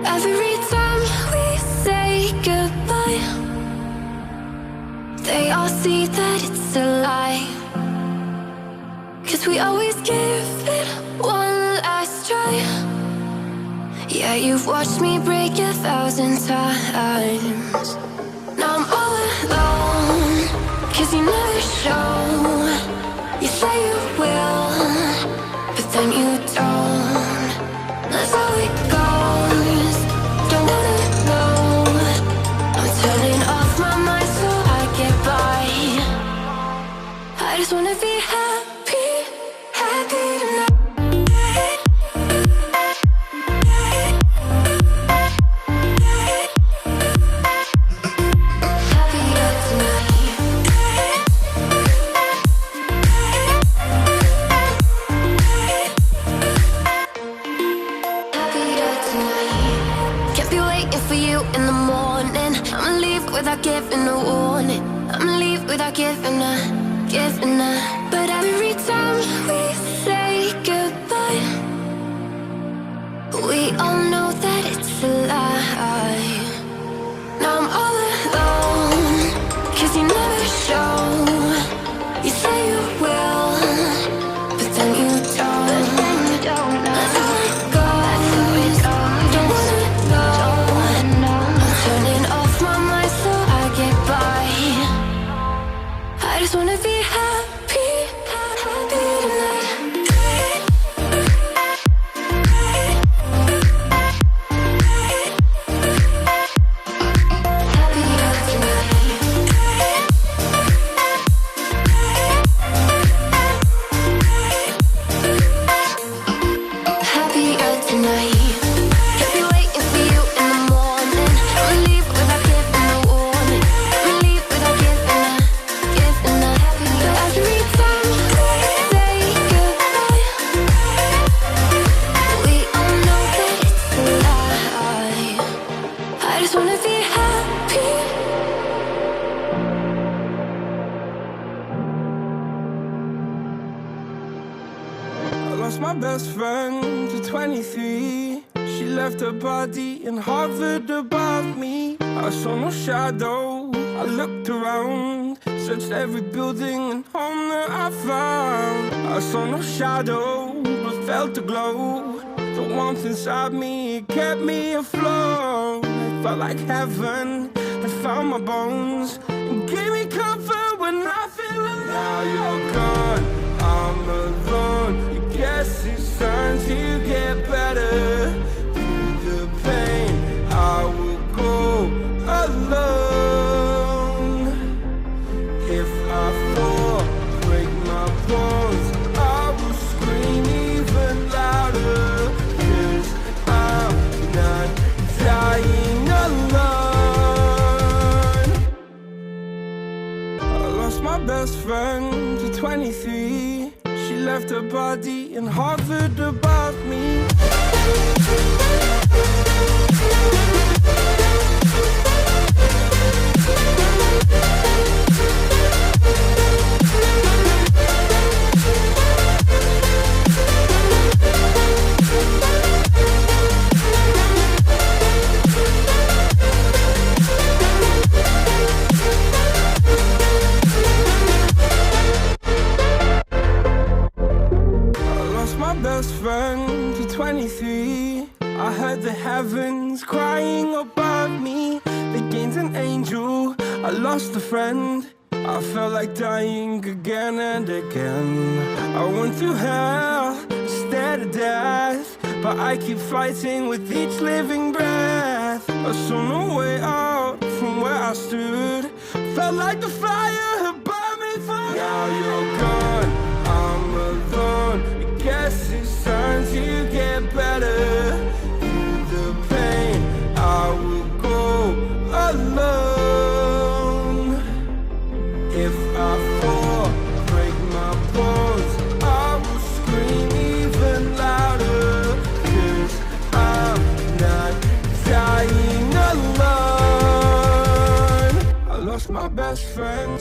Every time we say goodbye, they all see that it's a lie. 'Cause we always give it one last try. Yeah, you've watched me break 1,000 times. Now I'm all alone, 'cause you never show. You say you will, but then you don't. That's how it goes. Don't wanna know. I'm turning off my mind so I get by. I just wanna be happy, happy tonight. Without giving a warning, I'ma leave without giving a. But every time we say goodbye, we all know that it's a lie. Now I'm all alone, 'cause you never show. You say you will, but then you don't. That's how it goes. Don't wanna know. I'm turning off my mind so I get by. I just wanna be happy, happy tonight. Happier tonight. Happier tonight. Can't be waiting for you in the morning. I'ma leave without giving a warning. I'ma leave without giving a. But every time we say goodbye, we all know that it's a lie. I just wanna be happy. I lost my best friend to 23. She left her body and hovered above me. I saw no shadow, I looked around, searched every building and home that I found. I saw no shadow, but felt the glow. The warmth inside me, it kept me afloat. It felt like heaven had found my bones and gave me comfort when I feel alone. Now you're gone, I'm alone. You guess it's time to get better. Through the pain, I will go alone. If I fall, break my bones, I will scream even louder. 'Cause I'm not dying alone. I lost my best friend to 23. She left her body and hovered above me. Best friend to 23. I heard the heavens crying above me. They gained an angel, I lost a friend. I felt like dying again and again. I went through hell instead of death, but I keep fighting with each living breath. I saw no way out from where I stood. Felt like the fire had burned me through. Now you're gone, I'm alone. Guess it's time to get better. Through the pain, I will go alone. If I fall, break my bones, I will scream even louder. 'Cause I'm not dying alone. I lost my best friend.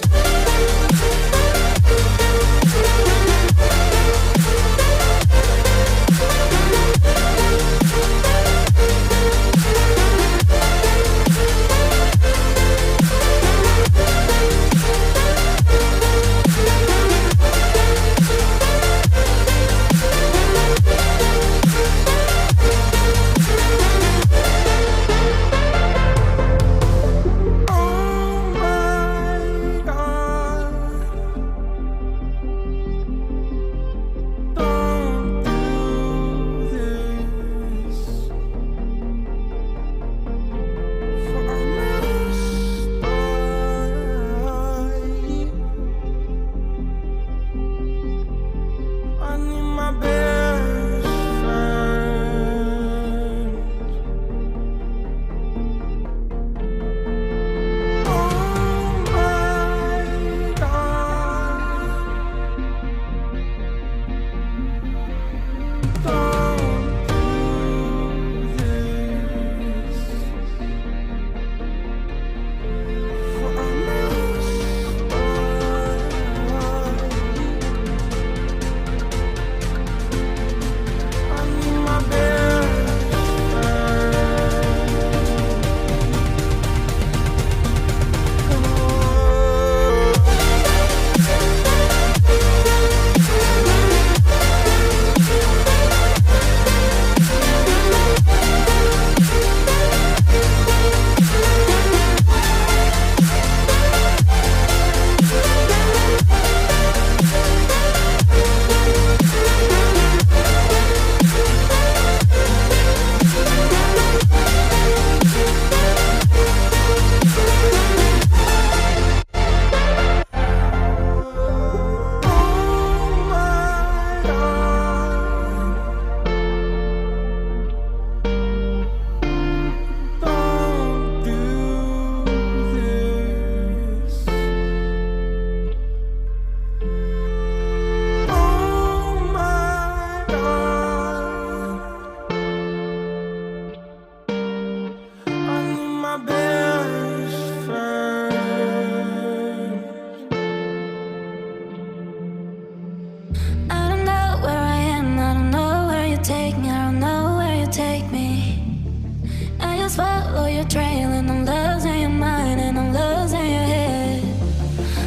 just follow your trail, and I'm losing your mind, and I'm losing your head.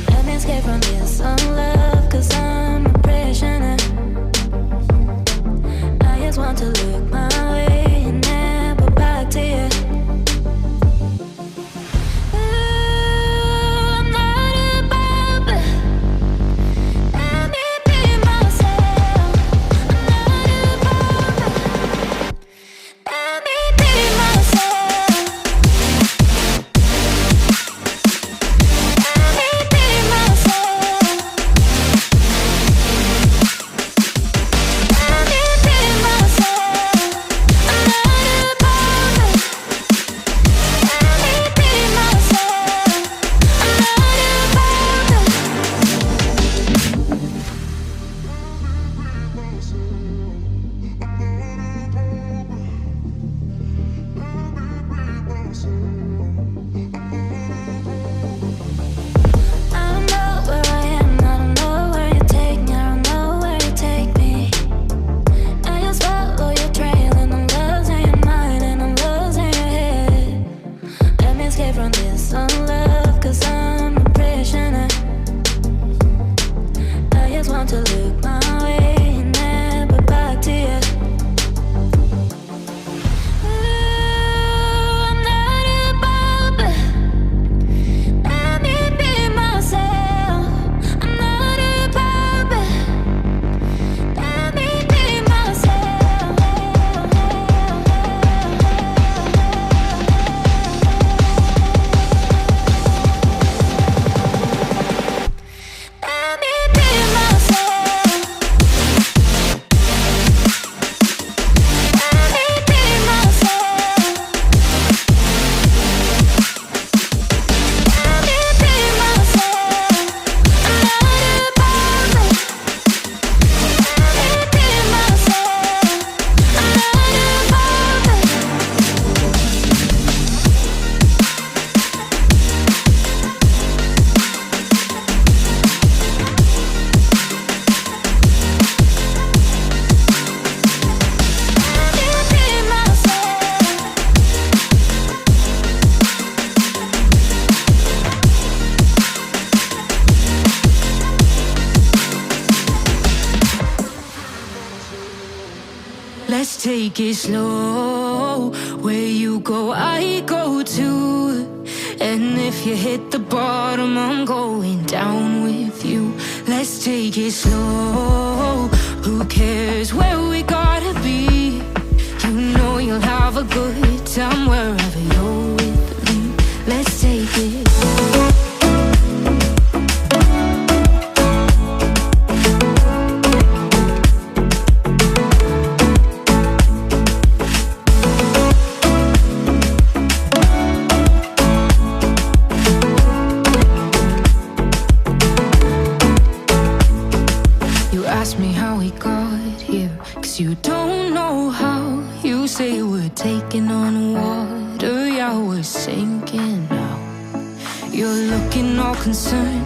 Let me escape from this unlove, cause I'm a prisoner. I just want to look my way and never back to you. Let's take it slow. Where you go, I go too. And if you hit the bottom, I'm going down with you. Let's take it slow. Who cares where we gotta be? You know you'll have a good time wherever you're with me. Let's take it. You don't know how. You say we're taking on water, yeah, we're sinking now. You're looking all concerned,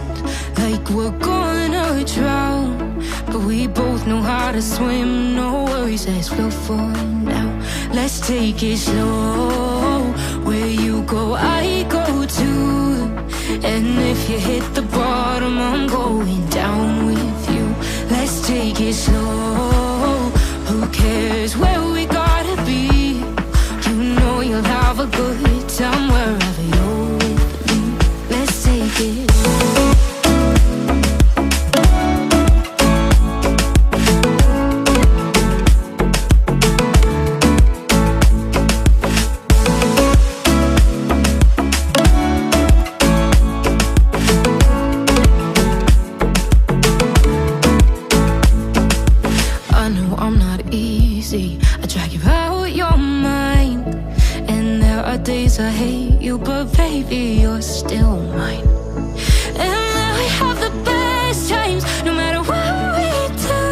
like we're gonna drown. But we both know how to swim, no worries, let's flow for now. Let's take it slow. Where you go, I go too. And if you hit the bottom, I'm going down with you. Let's take it slow. Who cares where we gotta be? You know you'll have a good time wherever you're with me. Let's take it. I drag you out your mind, and there are days I hate you, but baby, you're still mine. And then we have the best times, no matter what we do.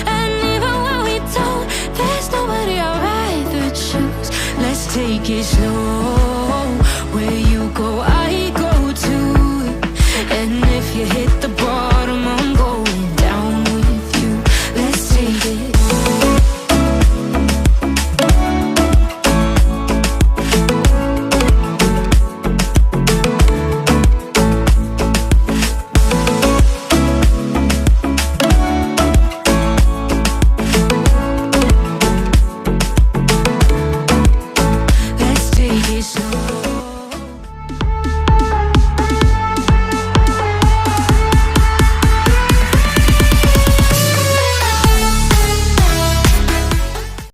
And even when we don't, there's nobody I'd rather choose. Let's take it slow. Where you go, I go too. And if you hit the bottom, I'm going down with you. Let's take it. slow.